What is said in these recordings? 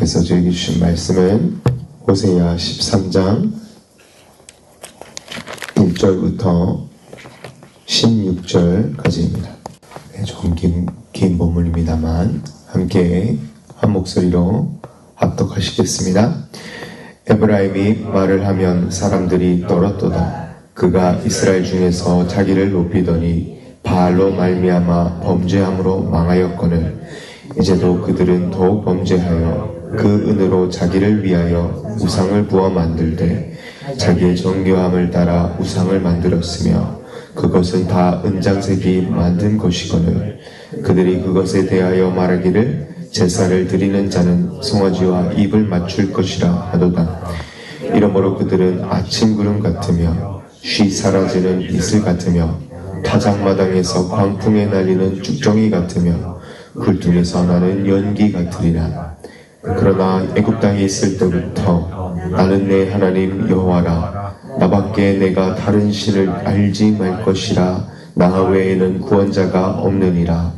하나님께서 저에게 주신 말씀은 호세아 13장 1절부터 16절까지입니다. 조금 긴 본문입니다만 함께 한 목소리로 합독하시겠습니다. 에브라임이 말을 하면 사람들이 떨었도다. 그가 이스라엘 중에서 자기를 높이더니 바알로 말미암아 범죄함으로 망하였거늘 이제도 그들은 더욱 범죄하여 그 은으로 자기를 위하여 우상을 부어 만들되 자기의 정교함을 따라 우상을 만들었으며 그것은 다 은장색이 만든 것이거늘 그들이 그것에 대하여 말하기를 제사를 드리는 자는 송아지와 입을 맞출 것이라 하도다. 이러므로 그들은 아침 구름 같으며 쉬 사라지는 이슬 같으며 타작마당에서 광풍에 날리는 쭉정이 같으며 굴뚝에서 나는 연기 같으리라. 그러나 애굽 땅에 있을 때부터 나는 내 하나님 여호와라. 나밖에 내가 다른 신을 알지 말 것이라. 나 외에는 구원자가 없느니라.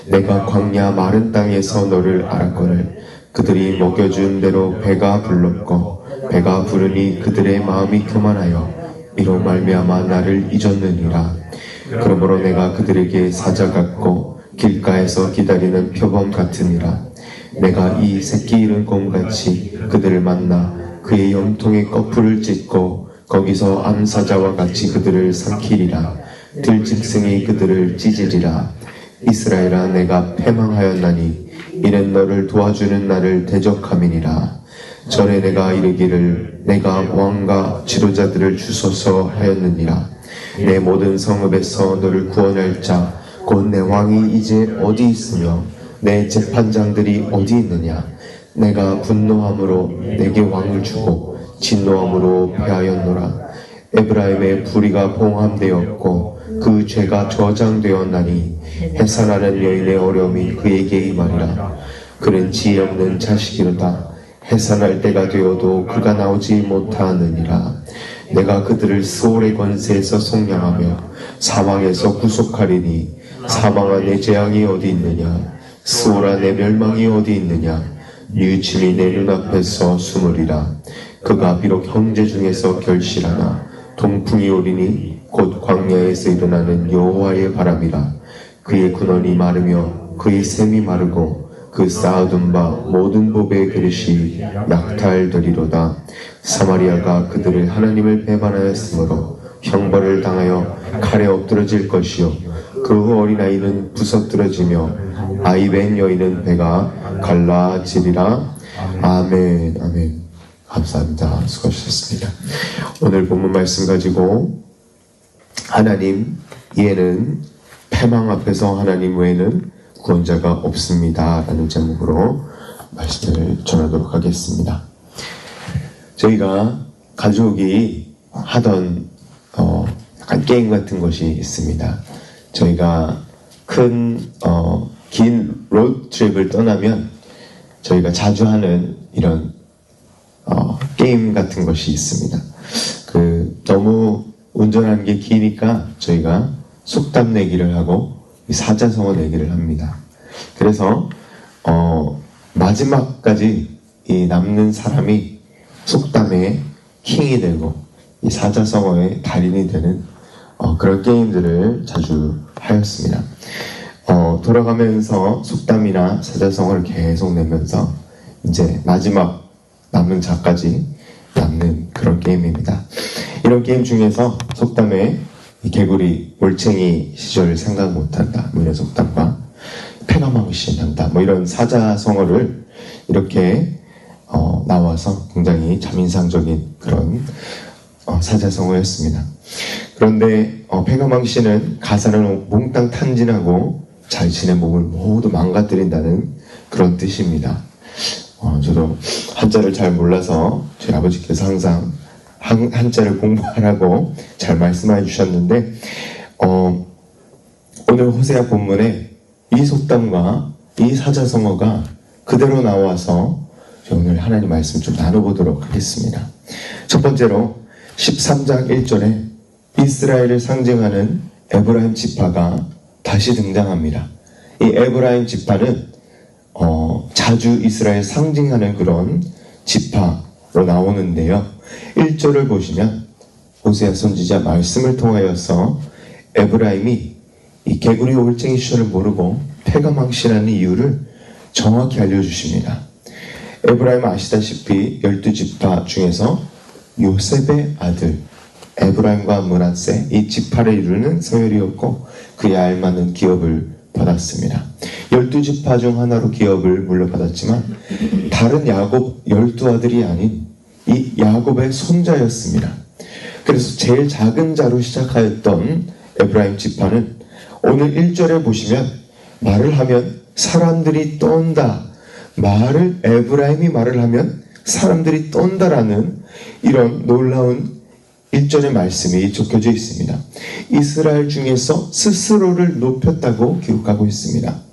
내가 광야 마른 땅에서 너를 알았거늘 그들이 먹여준 대로 배가 불렀고 배가 부르니 그들의 마음이 교만하여 이로 말미암아 나를 잊었느니라. 그러므로 내가 그들에게 사자 같고 길가에서 기다리는 표범 같으니라. 내가 이 새끼 잃은 곰같이 그들을 만나 그의 염통에 거풀을 찢고 거기서 암사자와 같이 그들을 삼키리라. 들짐승이 그들을 찢으리라. 이스라엘아, 내가 패망하였나니 이는 너를 도와주는 나를 대적함이니라. 전에 내가 이르기를 내가 왕과 지도자들을 주소서 하였느니라. 내 모든 성읍에서 너를 구원할 자 곧 내 왕이 이제 어디 있으며 내 재판장들이 어디 있느냐. 내가 분노함으로 내게 왕을 주고 진노함으로 패하였노라. 에브라임의 불의가 봉함되었고 그 죄가 저장되었나니 해산하는 여인의 어려움이 그에게 임하리라. 그는 지혜 없는 자식이로다. 해산할 때가 되어도 그가 나오지 못하느니라. 내가 그들을 스올의 권세에서 속량하며 사방에서 구속하리니 사방아 내 재앙이 어디 있느냐. 스올아 내 멸망이 어디 있느냐. 뉘우침이 내 눈앞에서 숨으리라. 그가 비록 형제 중에서 결실하나 동풍이 오리니 곧 광야에서 일어나는 여호와의 바람이라. 그의 군원이 마르며 그의 샘이 마르고 그 쌓아둔 바 모든 보배의 그릇이 약탈되리로다. 사마리아가 그들을 하나님을 배반하였으므로 형벌을 당하여 칼에 엎드러질 것이요 그 어린아이는 부서뜨려지며 아이벤 여인은 배가 갈라지리라. 아멘. 아멘. 감사합니다. 수고하셨습니다. 오늘 본문 말씀 가지고 하나님 이에는 패망 앞에서 하나님 외에는 구원자가 없습니다 라는 제목으로 말씀을 전하도록 하겠습니다. 저희가 가족이 하던 약간 게임 같은 것이 있습니다. 저희가 긴 로드트립을 떠나면 저희가 자주 하는 이런 게임 같은 것이 있습니다. 너무 운전하는 게 기니까 저희가 속담 내기를 하고 사자성어 내기를 합니다. 그래서 마지막까지 이 남는 사람이 속담의 킹이 되고 이 사자성어의 달인이 되는 그런 게임들을 자주 하였습니다. 돌아가면서 속담이나 사자성어를 계속 내면서 이제 마지막 남는 자까지 남는 그런 게임입니다. 이런 게임 중에서 속담에 이 개구리 올챙이 시절을 생각 못한다 뭐 이런 속담과 패가망신한다 뭐 이런 사자성어를 이렇게 나와서 굉장히 참 인상적인 그런 사자성어였습니다. 그런데 패가망신은 가사는 몽땅 탄진하고 자신의 몸을 모두 망가뜨린다는 그런 뜻입니다. 저도 한자를 잘 몰라서 저희 아버지께서 항상 한자를 공부하라고 잘 말씀해 주셨는데 오늘 호세아 본문에 이 속담과 이 사자성어가 그대로 나와서 오늘 하나님 말씀 좀 나눠보도록 하겠습니다. 첫 번째로 13장 1절에 이스라엘을 상징하는 에브라임 지파가 다시 등장합니다. 이 에브라임 지파는 자주 이스라엘 상징하는 그런 지파로 나오는데요. 1절을 보시면 호세아 선지자 말씀을 통하여서 에브라임이 이 개구리 올챙이 시절을 모르고 패가 망신하는 이유를 정확히 알려주십니다. 에브라임 아시다시피 12지파 중에서 요셉의 아들 에브라임과 므낫세 이 지파를 이루는 서열이었고 그에 알맞는 기업을 받았습니다. 12지파 중 하나로 기업을 물려받았지만 다른 야곱 12아들이 아닌 이 야곱의 손자였습니다. 그래서 제일 작은 자로 시작하였던 에브라임 지파는 오늘 1절에 보시면 말을 하면 사람들이 떤다. 에브라임이 말을 하면 사람들이 떤다라는 이런 놀라운 1절의 말씀이 적혀져 있습니다. 이스라엘 중에서 스스로를 높였다고 기록하고 있습니다.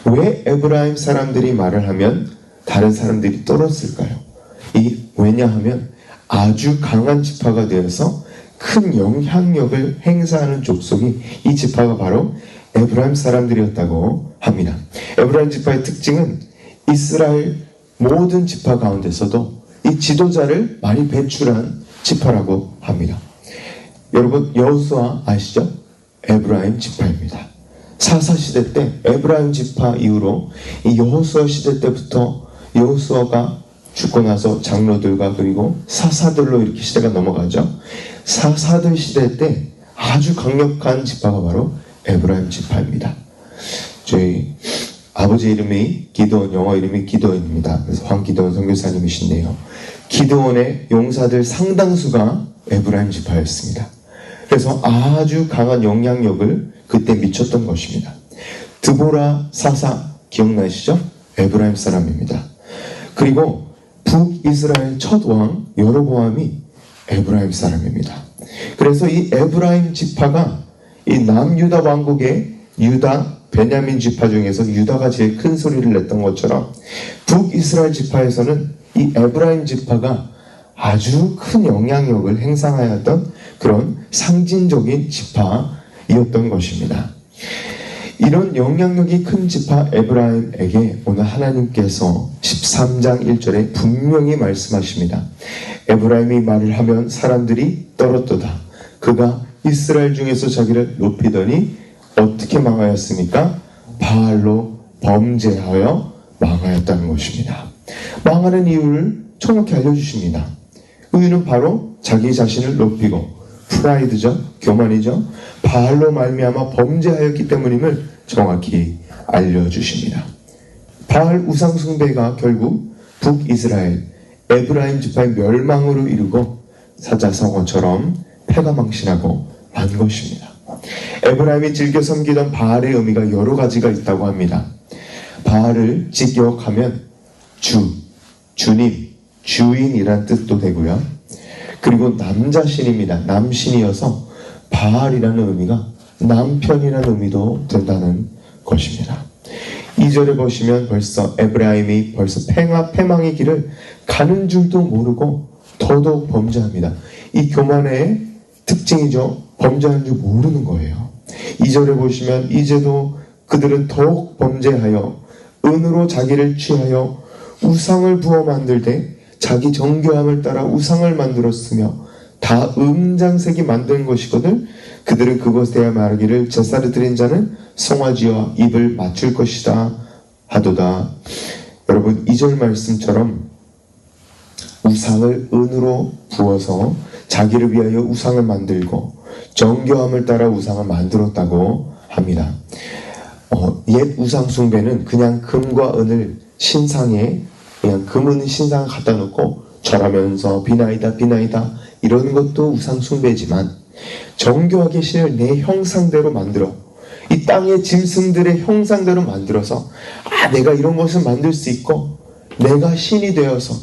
왜 에브라임 사람들이 말을 하면 다른 사람들이 떨었을까요? 왜냐하면 아주 강한 지파가 되어서 큰 영향력을 행사하는 족속이 이 지파가 바로 에브라임 사람들이었다고 합니다. 에브라임 지파의 특징은 이스라엘 모든 지파 가운데서도 이 지도자를 많이 배출한 지파라고 합니다. 여러분 여호수아 아시죠? 에브라임 지파입니다. 사사시대 때 에브라임 지파 이후로 이 여호수아 시대 때부터 여호수아가 죽고 나서 장로들과 그리고 사사들로 이렇게 시대가 넘어가죠. 사사들 시대 때 아주 강력한 지파가 바로 에브라임 지파입니다. 저희 아버지 이름이 기드온, 영어 이름이 기드온입니다. 그래서 황기드온 선교사님이신데요. 기드온의 용사들 상당수가 에브라임 지파였습니다. 그래서 아주 강한 영향력을 그때 미쳤던 것입니다. 드보라 사사 기억나시죠? 에브라임 사람입니다. 그리고 북이스라엘 첫 왕 여로보암이 에브라임 사람입니다. 그래서 이 에브라임 지파가 이 남유다 왕국의 유다, 베냐민 지파 중에서 유다가 제일 큰 소리를 냈던 것처럼 북이스라엘 지파에서는 이 에브라임 지파가 아주 큰 영향력을 행사하였던 그런 상징적인 지파이었던 것입니다. 이런 영향력이 큰 지파 에브라임에게 오늘 하나님께서 13장 1절에 분명히 말씀하십니다. 에브라임이 말을 하면 사람들이 떨었도다. 그가 이스라엘 중에서 자기를 높이더니 어떻게 망하였습니까? 바알로 범죄하여 망하였다는 것입니다. 망하는 이유를 정확히 알려주십니다. 이유는 바로 자기 자신을 높이고 프라이드죠. 교만이죠. 바알로 말미암아 범죄하였기 때문임을 정확히 알려주십니다. 바알 우상 숭배가 결국 북이스라엘 에브라임 지파의 멸망으로 이르고 사자성어처럼 패가 망신하고 만 것입니다. 에브라임이 즐겨 섬기던 바알의 의미가 여러 가지가 있다고 합니다. 바알을 직역하면 주님, 주인이란 뜻도 되고요. 그리고 남자신입니다. 남신이어서 바알이라는 의미가 남편이라는 의미도 된다는 것입니다. 2절에 보시면 벌써 에브라임이 벌써 패망의 길을 가는 줄도 모르고 더더욱 범죄합니다. 이 교만의 특징이죠. 범죄하는 줄 모르는 거예요. 2절에 보시면 이제도 그들은 더욱 범죄하여 은으로 자기를 취하여 우상을 부어 만들되 자기 정교함을 따라 우상을 만들었으며 다 음장색이 만든 것이거든 그들은 그것에 대해 말하기를 제사를 드린 자는 송아지와 입을 맞출 것이다 하도다. 여러분 2절 말씀처럼 우상을 은으로 부어서 자기를 위하여 우상을 만들고 정교함을 따라 우상을 만들었다고 합니다. 옛 우상 숭배는 그냥 금과 은을 신상에 그냥 금은 신상을 갖다 놓고 절하면서 비나이다 이런 것도 우상 숭배지만 정교하게 신을 내 형상대로 만들어 이 땅의 짐승들의 형상대로 만들어서 내가 이런 것을 만들 수 있고 내가 신이 되어서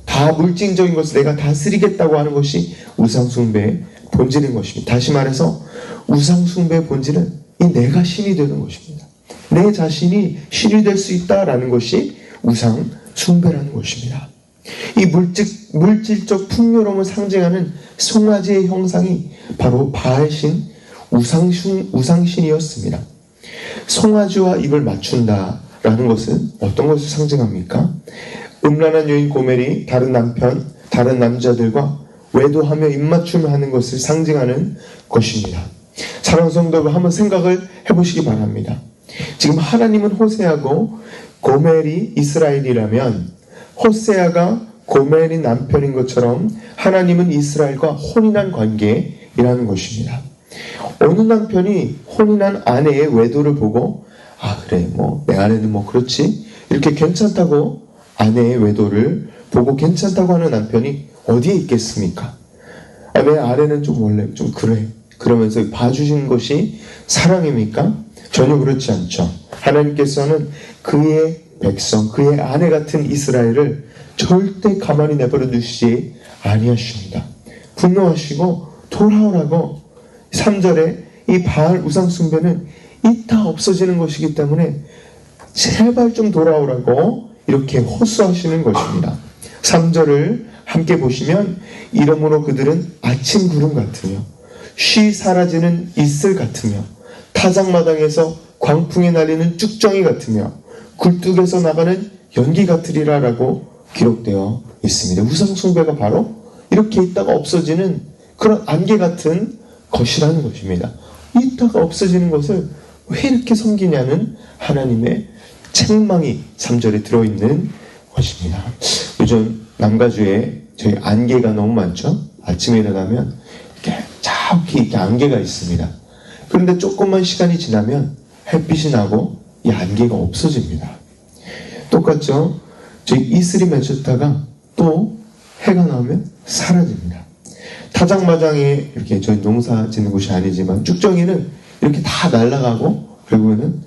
다 물질적인 것을 내가 다스리겠다고 하는 것이 우상 숭배의 본질인 것입니다. 다시 말해서 우상 숭배의 본질은 이 내가 신이 되는 것입니다. 내 자신이 신이 될 수 있다라는 것이 우상 숭배라는 것입니다. 이 물질적 풍요로움을 상징하는 송아지의 형상이 바로 바알신 우상신이었습니다. 송아지와 입을 맞춘다 라는 것은 어떤 것을 상징합니까? 음란한 여인 고멜이 다른 남자들과 외도하며 입맞춤을 하는 것을 상징하는 것입니다. 사랑하는 성도가 한번 생각을 해보시기 바랍니다. 지금 하나님은 호세아고 고멜이 이스라엘이라면 호세아가 고멜이 남편인 것처럼 하나님은 이스라엘과 혼인한 관계이라는 것입니다. 어느 남편이 혼인한 아내의 외도를 보고 그래 내 아내는 그렇지 이렇게 괜찮다고 아내의 외도를 보고 괜찮다고 하는 남편이 어디에 있겠습니까? 내 아내는 원래 좀 그래 그러면서 봐주신 것이 사랑입니까? 전혀 그렇지 않죠. 하나님께서는 그의 백성, 그의 아내 같은 이스라엘을 절대 가만히 내버려 두시지 아니하십니다. 분노하시고 돌아오라고 3절에 이 바알 우상 숭배는 이따 없어지는 것이기 때문에 제발 좀 돌아오라고 이렇게 호소하시는 것입니다. 3절을 함께 보시면 이러므로 그들은 아침 구름 같으며 쉬 사라지는 이슬 같으며 타작마당에서 광풍에 날리는 쭉정이 같으며 굴뚝에서 나가는 연기 같으리라 라고 기록되어 있습니다. 우상숭배가 바로 이렇게 있다가 없어지는 그런 안개 같은 것이라는 것입니다. 있다가 없어지는 것을 왜 이렇게 섬기냐는 하나님의 책망이 3절에 들어있는 것입니다. 요즘 남가주에 저희 안개가 너무 많죠? 아침에 일어나면 이렇게 안개가 있습니다. 그런데 조금만 시간이 지나면 햇빛이 나고 이 안개가 없어집니다. 똑같죠? 저희 이슬이 맺혔다가 또 해가 나오면 사라집니다. 타작마당에 이렇게 저희 농사 짓는 곳이 아니지만 쭉정이는 이렇게 다 날아가고 결국에는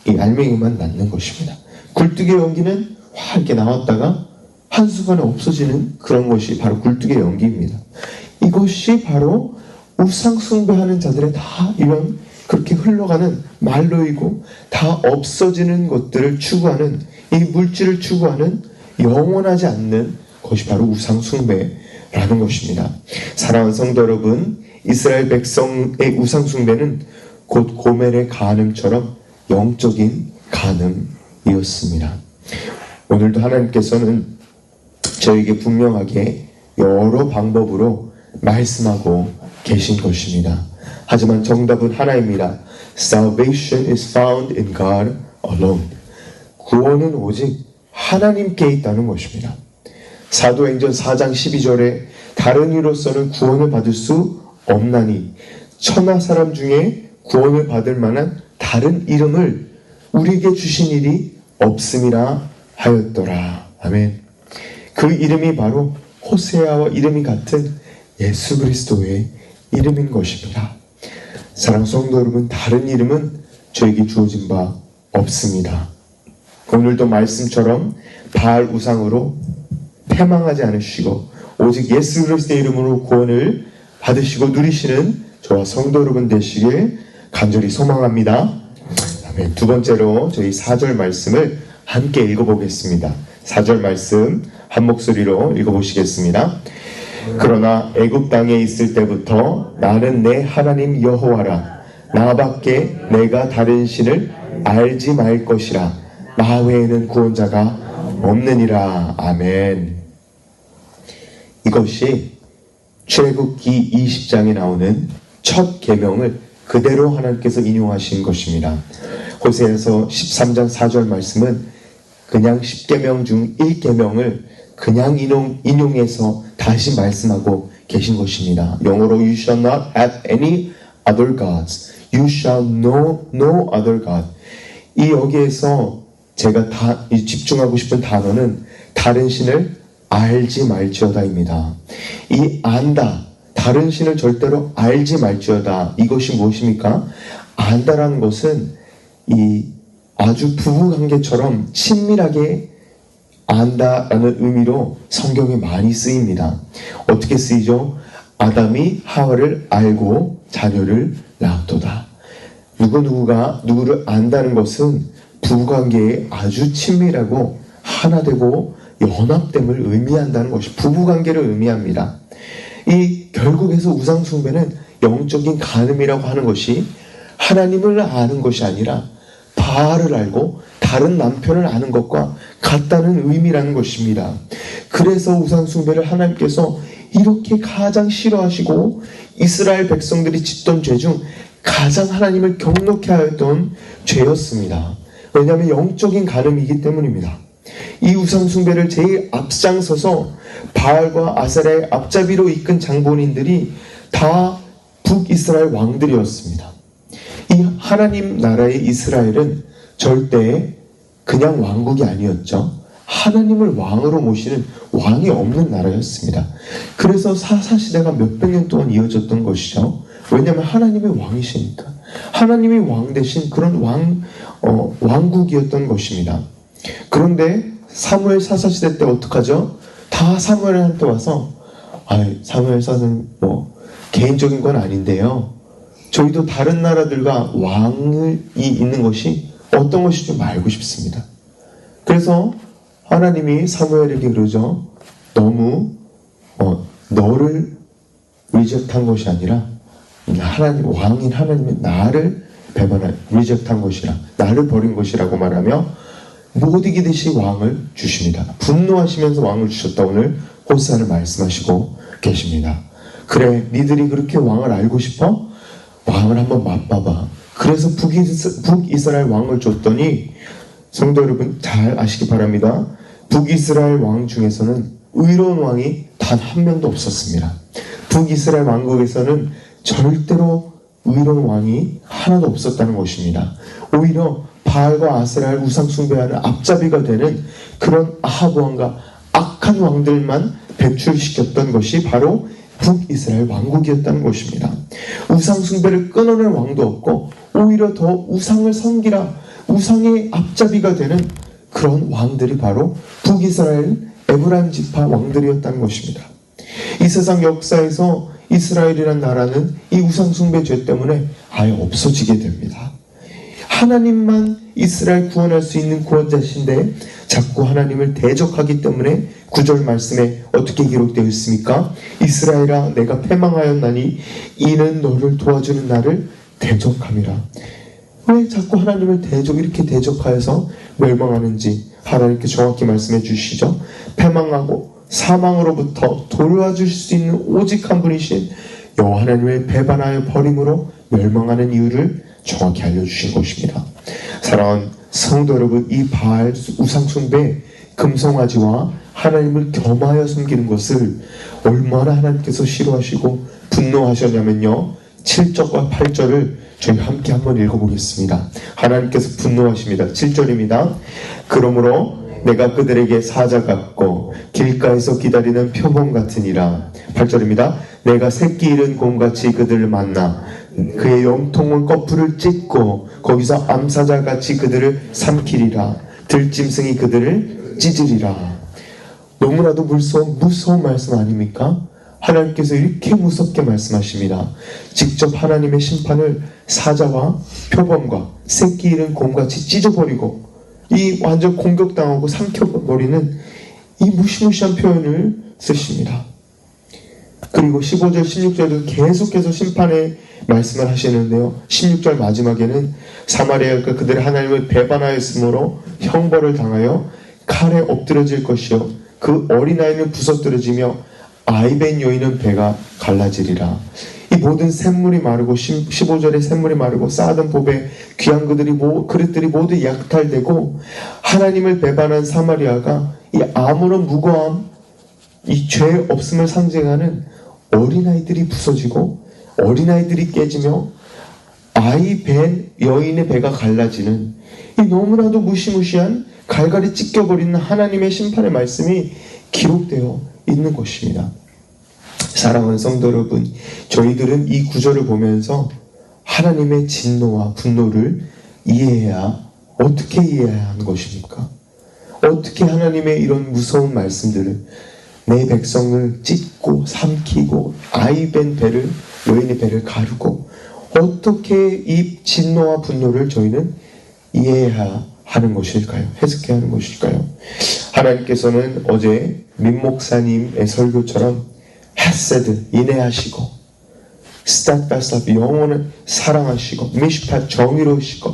이 알맹이만 남는 것입니다. 굴뚝의 연기는 이렇게 나왔다가 한순간에 없어지는 그런 것이 바로 굴뚝의 연기입니다. 이것이 바로 우상 숭배하는 자들의 다 이런 그렇게 흘러가는 말로이고 다 없어지는 것들을 추구하는 이 물질을 추구하는 영원하지 않는 것이 바로 우상 숭배라는 것입니다. 사랑하는 성도 여러분, 이스라엘 백성의 우상 숭배는 곧 고멜의 간음처럼 영적인 간음이었습니다. 오늘도 하나님께서는 저에게 분명하게 여러 방법으로 말씀하고 계신 것입니다. 하지만 정답은 하나입니다. Salvation is found in God alone. 구원은 오직 하나님께 있다는 것입니다. 사도행전 4장 12절에 다른 이로서는 구원을 받을 수 없나니 천하 사람 중에 구원을 받을 만한 다른 이름을 우리에게 주신 일이 없음이라 하였더라. 아멘. 그 이름이 바로 호세아와 이름이 같은 예수 그리스도의 이름인 것입니다. 사랑하는 성도 여러분, 다른 이름은 저에게 주어진 바 없습니다. 오늘도 말씀처럼 바알 우상으로 패망하지 않으시고 오직 예수 그리스도의 이름으로 구원을 받으시고 누리시는 저와 성도 여러분 되시길 간절히 소망합니다. 아멘. 두 번째로 저희 4절 말씀을 함께 읽어보겠습니다. 4절 말씀 한 목소리로 읽어보시겠습니다. 그러나 애굽 땅에 있을 때부터 나는 내 하나님 여호와라. 나밖에 내가 다른 신을 알지 말 것이라. 나 외에는 구원자가 없느니라. 아멘. 이것이 출애굽기 20장에 나오는 첫 계명을 그대로 하나님께서 인용하신 것입니다. 호세아서 13장 4절 말씀은 그냥 10계명 중 1계명을 그냥 인용해서 다시 말씀하고 계신 것입니다. 영어로 You shall not have any other gods. You shall know no other God. 이 여기에서 제가 집중하고 싶은 단어는 다른 신을 알지 말지어다입니다. 이 안다, 다른 신을 절대로 알지 말지어다. 이것이 무엇입니까? 안다라는 것은 이 아주 부부관계처럼 친밀하게 안다라는 의미로 성경에 많이 쓰입니다. 어떻게 쓰이죠? 아담이 하와를 알고 자녀를 낳았도다. 누구가 누구를 안다는 것은 부부관계에 아주 친밀하고 하나 되고 연합됨을 의미한다는 것이 부부관계를 의미합니다. 이 결국에서 우상숭배는 영적인 간음이라고 하는 것이 하나님을 아는 것이 아니라 바알을 알고 다른 남편을 아는 것과 같다는 의미라는 것입니다. 그래서 우상숭배를 하나님께서 이렇게 가장 싫어하시고 이스라엘 백성들이 짓던 죄 중 가장 하나님을 경노케 하였던 죄였습니다. 왜냐하면 영적인 간음이기 때문입니다. 이 우상숭배를 제일 앞장서서 바알과 아세라의 앞잡이로 이끈 장본인들이 다 북이스라엘 왕들이었습니다. 이 하나님 나라의 이스라엘은 절대 그냥 왕국이 아니었죠. 하나님을 왕으로 모시는 왕이 없는 나라였습니다. 그래서 사사시대가 몇백 년 동안 이어졌던 것이죠. 왜냐하면 하나님의 왕이시니까. 하나님이 왕 대신 그런 왕국이었던 것입니다. 그런데 사무엘 사사시대 때 어떡하죠? 다 사무엘한테 와서 사무엘 사사는 개인적인 건 아닌데요. 저희도 다른 나라들과 왕이 있는 것이 어떤 것이 좀 알고 싶습니다. 그래서 하나님이 사무엘에게 그러죠. 너무 너를 리젝트한 것이 아니라 왕인 하나님이 나를 리젝트한 것이라, 나를 버린 것이라고 말하며 못 이기듯이 왕을 주십니다. 분노하시면서 왕을 주셨다. 오늘 호세아를 말씀하시고 계십니다. 그래, 니들이 그렇게 왕을 알고 싶어? 왕을 한번 맛봐봐. 그래서 북이스라엘 왕을 줬더니, 성도 여러분 잘 아시기 바랍니다. 북이스라엘 왕 중에서는 의로운 왕이 단 한 명도 없었습니다. 북이스라엘 왕국에서는 절대로 의로운 왕이 하나도 없었다는 것입니다. 오히려 바알과 아세라를 우상숭배하는 앞잡이가 되는 그런 아합 왕과 악한 왕들만 배출시켰던 것이 바로 북이스라엘 왕국이었다는 것입니다. 우상숭배를 끊어낼 왕도 없고 오히려 더 우상을 섬기라, 우상의 앞잡이가 되는 그런 왕들이 바로 북이스라엘 에브라임 지파 왕들이었다는 것입니다. 이 세상 역사에서 이스라엘이라는 나라는 이 우상숭배 죄 때문에 아예 없어지게 됩니다. 하나님만 이스라엘 구원할 수 있는 구원자신데 자꾸 하나님을 대적하기 때문에 9절 말씀에 어떻게 기록되어 있습니까? 이스라엘아, 내가 패망하였나니 이는 너를 도와주는 나를 대적함이라. 왜 자꾸 하나님을 이렇게 대적하여서 멸망하는지 하나님께 정확히 말씀해 주시죠. 패망하고 사망으로부터 도와주실 수 있는 오직 한 분이신 여호와 하나님을 배반하여 버림으로 멸망하는 이유를 정확히 알려주신 것입니다. 사랑하는 성도 여러분, 이 바알 우상숭배, 금송아지와 하나님을 겸하여 섬기는 것을 얼마나 하나님께서 싫어하시고 분노하셨냐면요, 7절과 8절을 저희 함께 한번 읽어보겠습니다. 하나님께서 분노하십니다. 7절입니다. 그러므로 내가 그들에게 사자 같고 길가에서 기다리는 표범 같으니라. 8절입니다. 내가 새끼 잃은 곰같이 그들을 만나 그의 영통은 거풀을 찢고 거기서 암사자같이 그들을 삼키리라. 들짐승이 그들을 찢으리라. 너무나도 무서운 말씀 아닙니까? 하나님께서 이렇게 무섭게 말씀하십니다. 직접 하나님의 심판을 사자와 표범과 새끼 잃은 곰같이 찢어버리고 이 완전 공격당하고 삼켜버리는 이 무시무시한 표현을 쓰십니다. 그리고 15절, 16절에도 계속해서 심판의 말씀을 하시는데요. 16절 마지막에는 사마리아가 그들의 하나님을 배반하였으므로 형벌을 당하여 칼에 엎드러질 것이요 그 어린아이는 부서뜨려지며 아이벤 여인은 배가 갈라지리라. 이 모든 샘물이 마르고 15절에 샘물이 마르고 쌓아둔 보배 귀한 그릇들이 모두 약탈되고 하나님을 배반한 사마리아가 이 아무런 무고함, 이 죄 없음을 상징하는 어린아이들이 부서지고 어린아이들이 깨지며 아이벤 여인의 배가 갈라지는 이 너무나도 무시무시한 갈갈이 찢겨버리는 하나님의 심판의 말씀이 기록되어 있는 것입니다. 사랑하는 성도 여러분, 저희들은 이 구절을 보면서 하나님의 진노와 분노를 어떻게 이해해야 하는 것입니까? 어떻게 하나님의 이런 무서운 말씀들을 내 백성을 찢고 삼키고 아이벤 배를, 여인의 배를 가르고 어떻게 이 진노와 분노를 저희는 이해해야 하는 것일까요? 해석해야 하는 것일까요? 하나님께서는 어제 민 목사님의 설교처럼 헤세드, 인내하시고 스타트바스랍, 영혼을 사랑하시고 미시팟, 정의로우시고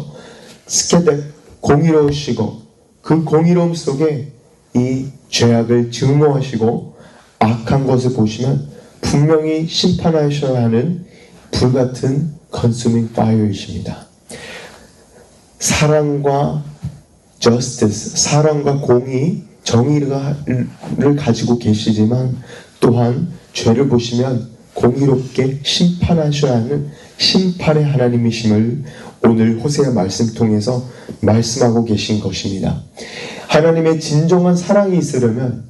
스케덱, 공의로우시고 그 공의로움 속에 이 죄악을 증오하시고 악한 것을 보시면 분명히 심판하셔야 하는 불같은 consuming fire이십니다. 사랑과 justice, 사랑과 공의, 정의를 가지고 계시지만 또한 죄를 보시면 공의롭게 심판하셔야 하는 심판의 하나님이심을 오늘 호세아 말씀 통해서 말씀하고 계신 것입니다. 하나님의 진정한 사랑이 있으려면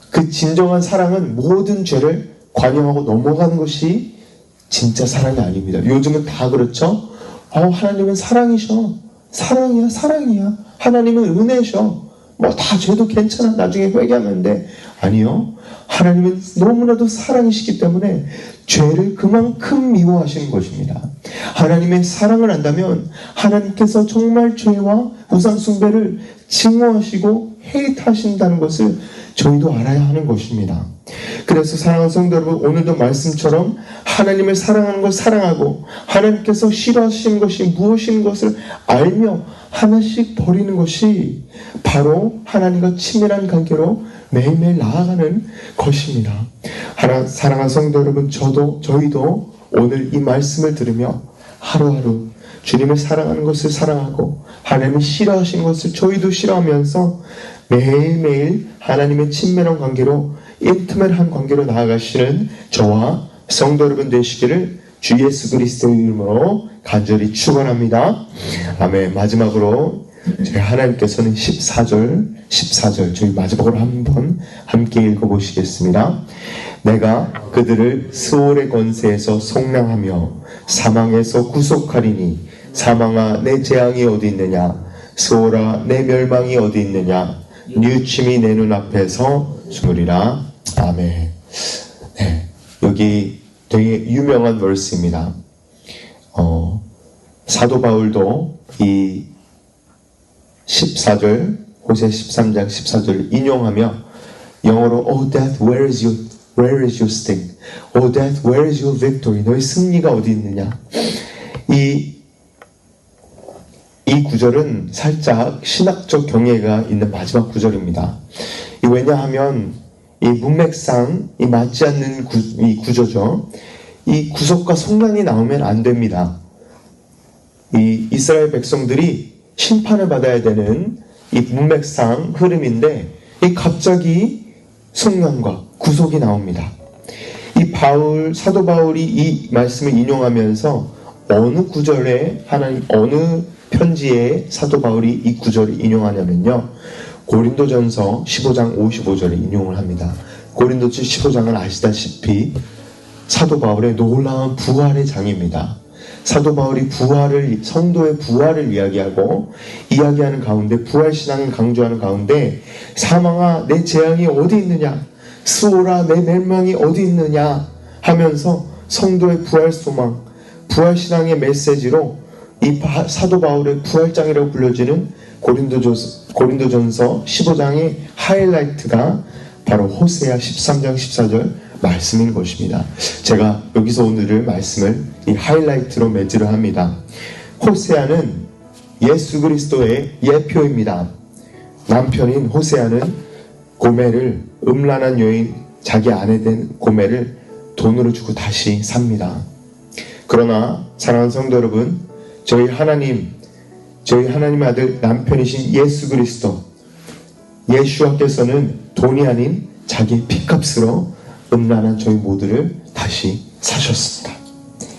그 진정한 사랑은 모든 죄를 관용하고 넘어가는 것이 진짜 사랑이 아닙니다. 요즘은 다 그렇죠? 하나님은 사랑이셔. 사랑이야, 사랑이야. 하나님은 은혜셔. 뭐 다 죄도 괜찮아. 나중에 회개하면 돼. 아니요. 하나님은 너무나도 사랑이시기 때문에 죄를 그만큼 미워하시는 것입니다. 하나님의 사랑을 안다면 하나님께서 정말 죄와 우상 숭배를 증오하시고 헤이트하신다는 것을 저희도 알아야 하는 것입니다. 그래서 사랑하는 성도 여러분, 오늘도 말씀처럼 하나님을 사랑하는 걸 사랑하고 하나님께서 싫어하시는 것이 무엇인 것을 알며 하나씩 버리는 것이 바로 하나님과 친밀한 관계로 매일매일 나아가는 것입니다. 사랑하는 성도 여러분, 저희도 오늘 이 말씀을 들으며 하루하루 주님을 사랑하는 것을 사랑하고 하나님이 싫어하신 것을 저희도 싫어하면서 매일매일 하나님의 친밀한 관계로 인티메트한 관계로 나아가시는 저와 성도 여러분 되시기를 주 예수 그리스도의 이름으로 간절히 축원합니다. 아멘. 마지막으로 저희 하나님께서는 14절 저희 마지막으로 한번 함께 읽어보시겠습니다. 내가 그들을 스올의 권세에서 속량하며 사망에서 구속하리니 사망아 내 재앙이 어디 있느냐, 스올아 내 멸망이 어디 있느냐, 뉘우침이 내 눈앞에서 숨으리라. 아멘. 네, 여기 되게 유명한 verse입니다. 사도 바울도 이 14절, 호세 13장 14절을 인용하며 영어로 Oh death, where is your sting? Oh death, where is your victory? 너의 승리가 어디 있느냐? 이 구절은 살짝 신학적 경애가 있는 마지막 구절입니다. 왜냐하면 이 문맥상 맞지 않는 이 구조죠. 이 구속과 속량이 나오면 안 됩니다. 이 이스라엘 백성들이 심판을 받아야 되는 이 문맥상 흐름인데 이 갑자기 속량과 구속이 나옵니다. 사도 바울이 이 말씀을 인용하면서 어느 구절에 어느 편지에 사도 바울이 이 구절을 인용하냐면요, 고린도전서 15장 55절을 인용을 합니다. 고린도전 15장은 아시다시피 사도 바울의 놀라운 부활의 장입니다. 사도 바울이 성도의 부활을 이야기하는 가운데, 부활신앙을 강조하는 가운데, 사망아 내 재앙이 어디 있느냐, 스올아 내 멸망이 어디 있느냐 하면서 성도의 부활 소망, 부활신앙의 메시지로 이 사도 바울의 부활장이라고 불려지는 고린도전서 15장의 하이라이트가 바로 호세아 13장 14절 말씀인 것입니다. 제가 여기서 오늘의 말씀을 이 하이라이트로 매지를 합니다. 호세아는 예수 그리스도의 예표입니다. 남편인 호세아는 고멜을, 음란한 여인 자기 아내 된 고멜을 돈으로 주고 다시 삽니다. 그러나 사랑하는 성도 여러분, 저희 하나님의 아들 남편이신 예수 그리스도, 예수께서는 돈이 아닌 자기의 피값으로 음란한 저희 모두를 다시 사셨습니다.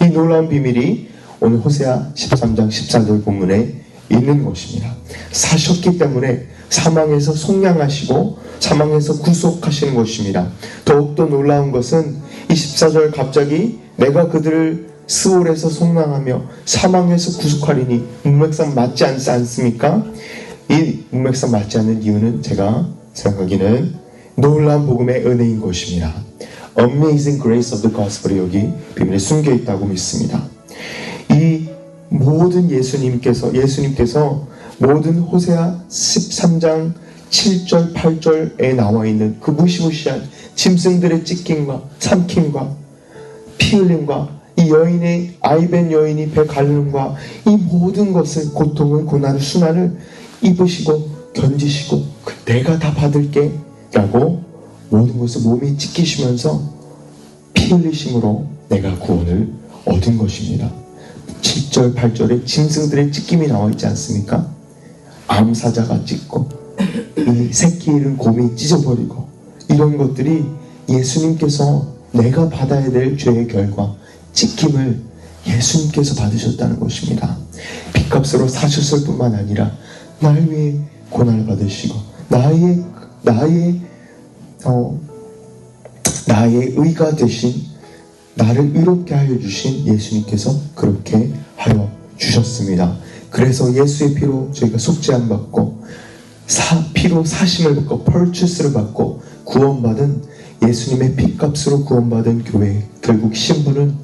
이 놀라운 비밀이 오늘 호세아 13장 14절 본문에 있는 것입니다. 사셨기 때문에 사망에서 속량하시고 사망에서 구속하시는 것입니다. 더욱더 놀라운 것은 이 14절 갑자기 내가 그들을 스올에서 속량하며 사망에서 구속하리니 문맥상 맞지 않지 않습니까? 이 문맥상 맞지 않는 이유는 제가 생각하기는 놀라운 복음의 은혜인 것입니다. Amazing grace of the gospel이 여기 비밀에 숨겨 있다고 믿습니다. 이 모든 예수님께서 모든 호세아 13장 7절 8절에 나와 있는 그 무시무시한 짐승들의 찢김과 삼킴과 피 흘림과 이 여인의 아이벤 여인이 배 가르는과 이 모든 것을, 고통을, 고난을, 수난을 입으시고 견디시고 내가 다 받을게 라고 모든 것을 몸에 찢기시면서 피 흘리심으로 내가 구원을 얻은 것입니다. 7절 8절에 짐승들의 찢김이 나와 있지 않습니까? 암사자가 찢고 이 새끼 잃은 곰이 찢어버리고 이런 것들이 예수님께서 내가 받아야 될 죄의 결과, 찢김을 예수님께서 받으셨다는 것입니다. 핏값으로 사셨을 뿐만 아니라 날 위해 고난을 받으시고 나의 의가 되신, 나를 의롭게 하여 주신 예수님께서 그렇게 하여 주셨습니다. 그래서 예수의 피로 저희가 속죄함 받고 피로 사심을 받고 purchase를 받고 구원받은, 예수님의 핏값으로 구원받은 교회, 결국 신부는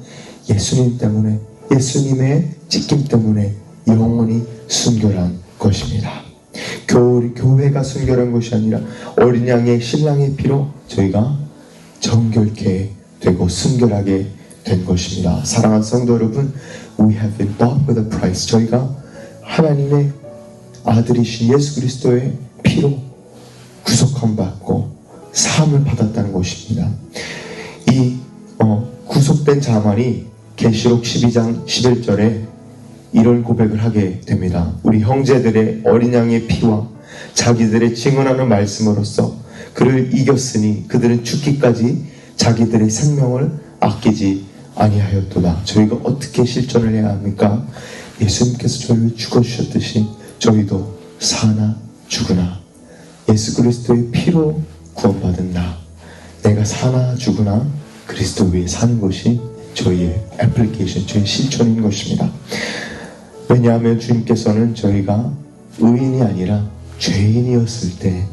예수님 때문에, 예수님의 찢김 때문에 영원히 순결한 것입니다. 교회가 순결한 것이 아니라 어린 양의 신랑의 피로 저희가 정결케 되고 순결하게 된 것입니다. 사랑하는 성도 여러분, we have been bought with a price. 저희가 하나님의 아들이신 예수 그리스도의 피로 구속함 받고 사함을 받았다는 것입니다. 이 구속된 자만이 계시록 12장 11절에 이런 고백을 하게 됩니다. 우리 형제들의 어린 양의 피와 자기들의 증언하는 말씀으로써 그를 이겼으니 그들은 죽기까지 자기들의 생명을 아끼지 아니하였도다. 저희가 어떻게 실천을 해야 합니까? 예수님께서 저희를 죽어주셨듯이 저희도 사나 죽으나 예수 그리스도의 피로 구원받은 내가 사나 죽으나 그리스도 위에 사는 것이 저희의 애플리케이션, 저희의 실천인 것입니다. 왜냐하면 주님께서는 저희가 의인이 아니라 죄인이었을 때,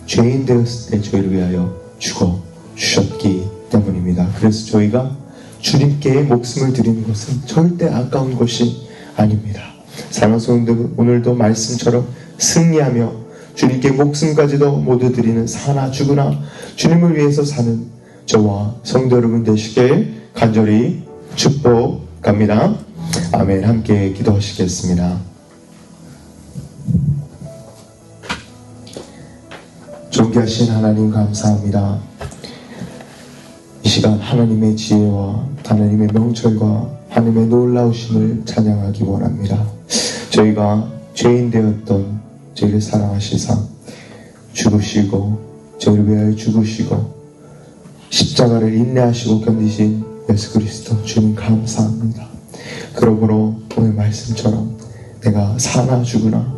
죄인 되었을 때 저희를 위하여 죽어 주셨기 때문입니다. 그래서 저희가 주님께 목숨을 드리는 것은 절대 아까운 것이 아닙니다. 사랑하는 성도들, 오늘도 말씀처럼 승리하며 주님께 목숨까지도 모두 드리는 사나 죽으나 주님을 위해서 사는 저와 성도 여러분 되시길 간절히 축복합니다. 아멘. 함께 기도하시겠습니다. 존귀하신 하나님 감사합니다. 이 시간 하나님의 지혜와 하나님의 명철과 하나님의 놀라우심을 찬양하기 원합니다. 저희가 죄인 되었던 저희를 사랑하시사 죽으시고 저희를 위하여 죽으시고 십자가를 인내하시고 견디신 예수 그리스도 주님 감사합니다. 그러므로 오늘 말씀처럼 내가 사나 죽으나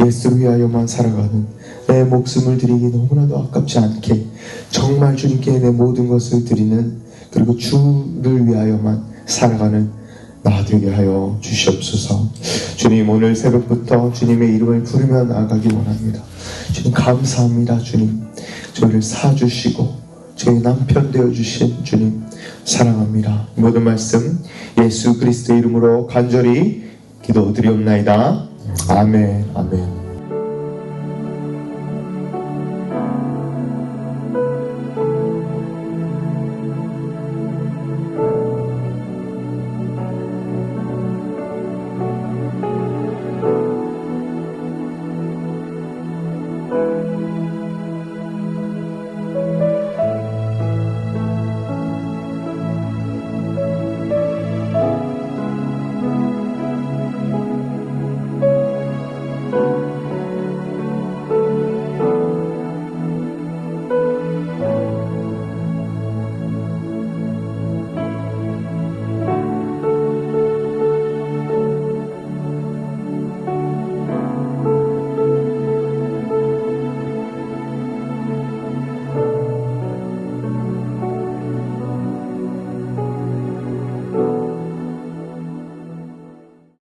예수를 위하여만 살아가는 내 목숨을 드리기 너무나도 아깝지 않게 정말 주님께 내 모든 것을 드리는, 그리고 주를 위하여만 살아가는 나 되게 하여 주시옵소서. 주님, 오늘 새벽부터 주님의 이름을 부르며 나아가기 원합니다. 주님 감사합니다. 주님, 저희를 사주시고 저희 남편 되어주신 주님 사랑합니다. 모든 말씀 예수 그리스도의 이름으로 간절히 기도드리옵나이다. 아멘. 아멘.